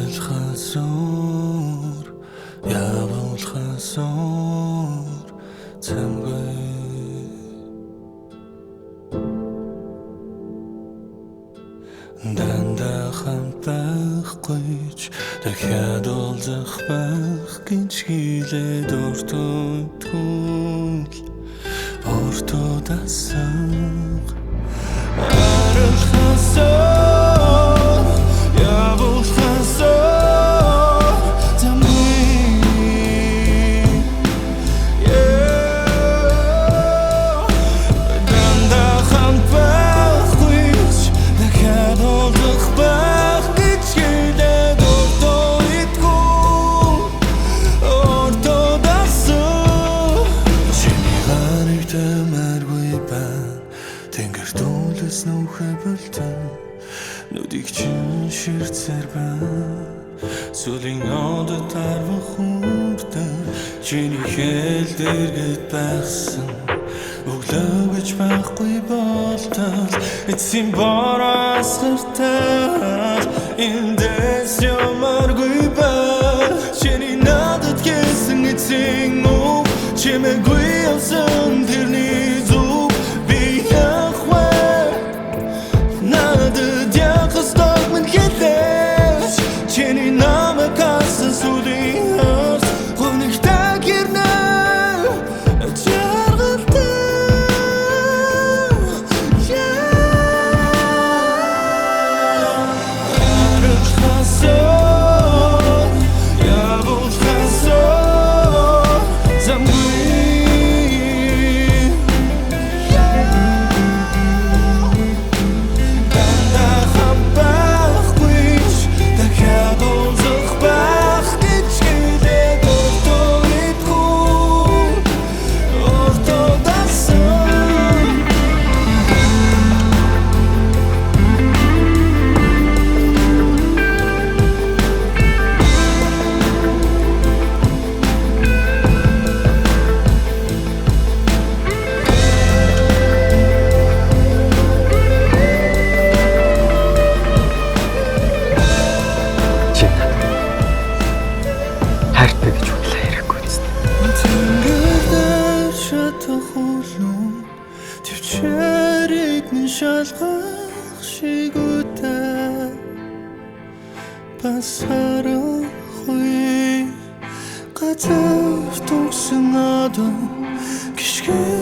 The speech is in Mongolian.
Арилхасуур явуулхасуур цамгүй дандаа хамт байхгүйч дахиад уулзах байх гэж хэлээд өөртөө дасан арилхасуур явуулхасуур цамгүй дандаа хамт байхгүйч дахиад уулзах байх гэж хэлээд өөртөө дасан чиний гарыг тамааргүй байна тэнгэр дүүлээс нүхэ бүлтэн нүдийг чин ширцэр байна сүлийн одод тарвах хүмтэн чиний хэл дэргэд байсан өглөө гэж байхгүй болтол эцсийн бораас гартал эндээс ямаргүй байна чиний надад гэсэн эцсийн үг чимээгүй явсан тэрний зүг би яхвэ надад яхас догмын хэлээч чиний намайг хасан сүлийн хас гонигтай гэрнэ Төвчээрийг минь шалгах шиг үдэ бас харахгүй газар төгсөн одоо гიშгэн